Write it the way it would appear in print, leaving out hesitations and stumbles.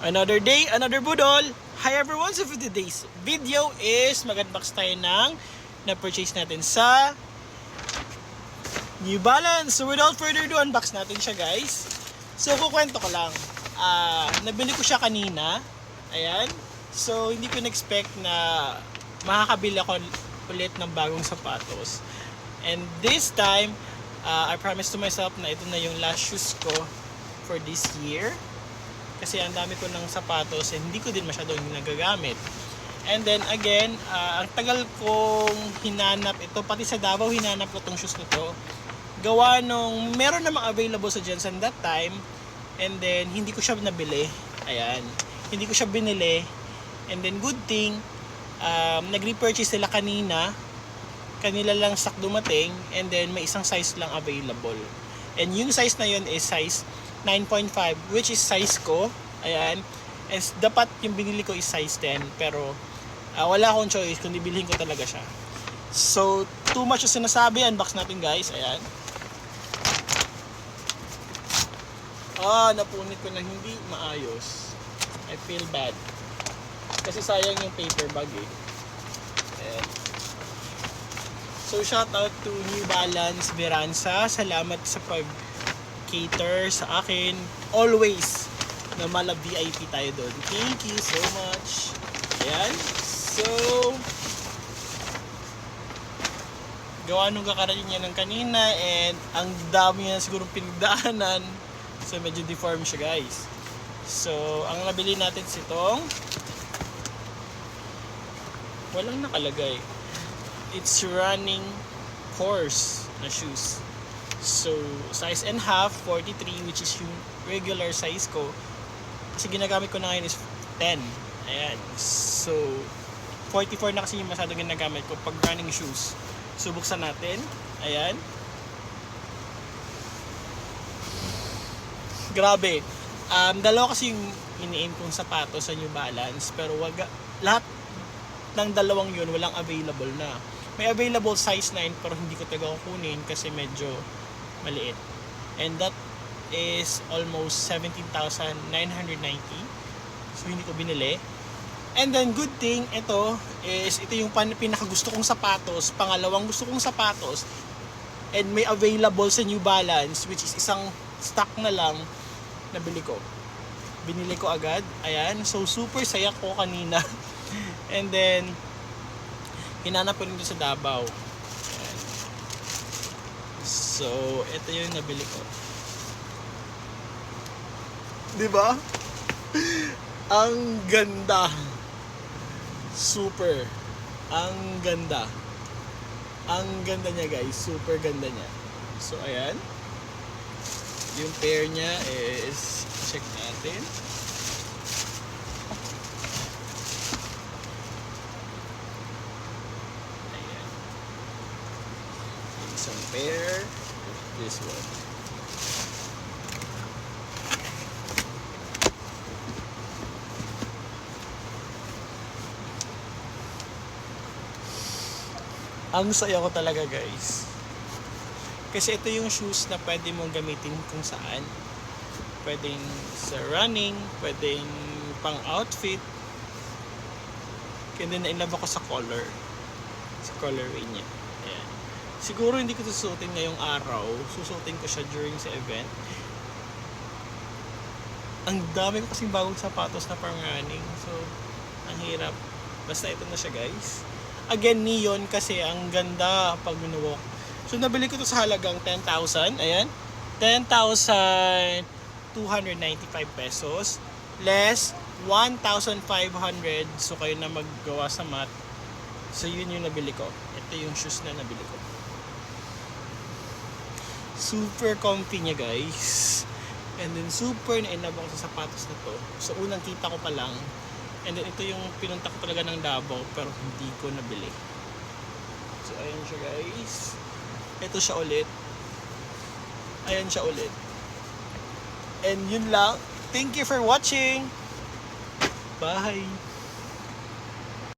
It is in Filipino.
Another day, another budol. Hi everyone, so for today's video is mag-unbox tayo ng na-purchase natin sa New Balance. So without further ado, unbox natin siya guys. So kukwento ko lang, nabili ko siya kanina. Ayan. So hindi ko na-expect na makakabili ako ulit ng bagong sapatos. And this time, I promised to myself na ito na yung last shoes ko for this year. Kasi ang dami ko ng sapatos and hindi ko din masyadong nagagamit. And then again, ang tagal kong hinanap ito, pati sa Davao hinanap ko tong shoes na to. Gawa nung meron namang available sa Jensen that time, and then hindi ko siya nabili. Ayan, hindi ko siya binili. And then good thing, nag-repurchase sila kanina. Kanila lang stock dumating, and then may isang size lang available. And yung size na yun is size 9.5, which is size ko. Ayan. And dapat yung binili ko is size 10, pero wala akong choice kundi bilhin ko talaga siya. So too much yung sinasabi, unbox natin guys. Ayan. Napunit ko na hindi maayos. I feel bad kasi sayang yung paper bag eh. Ayan. So shout out to New Balance Veranza. Salamat sa pag-cater sa akin. Always na mala VIP tayo doon. Thank you so much. Ayan. So gawa nung kakarating niya ng kanina and ang dami niya siguro pinagdaanan. So medyo deform siya guys. So ang nabili natin itong walang nakalagay. It's running course na shoes. So size and half 43, which is yung regular size ko. Kasi ginagamit ko na ngayon is 10. Ayan. So 44 na kasi yung masyadong ginagamit ko pag running shoes. So buksan natin. Ayan. Grabe. Dalawa kasi yung ini-aim kong sapatos sa New Balance, pero lahat ng dalawang yun walang available na. May available size 9 pero hindi ko talaga kukunin kasi medyo maliit. And that is almost 17,990. So hindi ko binili. And then good thing, ito yung pinakagusto kong sapatos, pangalawang gusto kong sapatos, and may available sa New Balance, which is isang stock na lang nabili ko. Binili ko agad. Ayan. So super saya ko kanina. And then hinanap ko rin doon sa Davao. Ayan. So ito yung nabili ko. Diba? Ang ganda. Super. Ang ganda. Ang ganda niya guys. Super ganda niya. So ayan. Yung pair niya is, check natin. Ayan. Isang pair. This one. Ang saya ko talaga guys. Kasi ito yung shoes na pwede mong gamitin kung saan. Pwedeng sa running, pwedeng pang outfit. Kaya din na-inlove ako sa color. Sa colorway niya. Ayan. Siguro hindi ko susuotin ngayong araw. Susuotin ko siya during sa event. Ang dami ko kasing bagong sapatos na pang running. So, ang hirap. Basta ito na siya guys. Again, neon kasi ang ganda pag minuwalk. So nabili ko to sa halagang 10,000. Ayan. 10,295 pesos. Less 1,500. So kayo na maggawa sa math. So yun yung nabili ko. Ito yung shoes na nabili ko. Super comfy niya guys. And then super na-inlove ako sa sapatos na to. So unang kita ko pa lang. And then ito yung pinunta ko talaga ng Davao pero hindi ko nabili. So ayan siya guys. Ito siya ulit. Ayan siya ulit. And yun lang. Thank you for watching. Bye.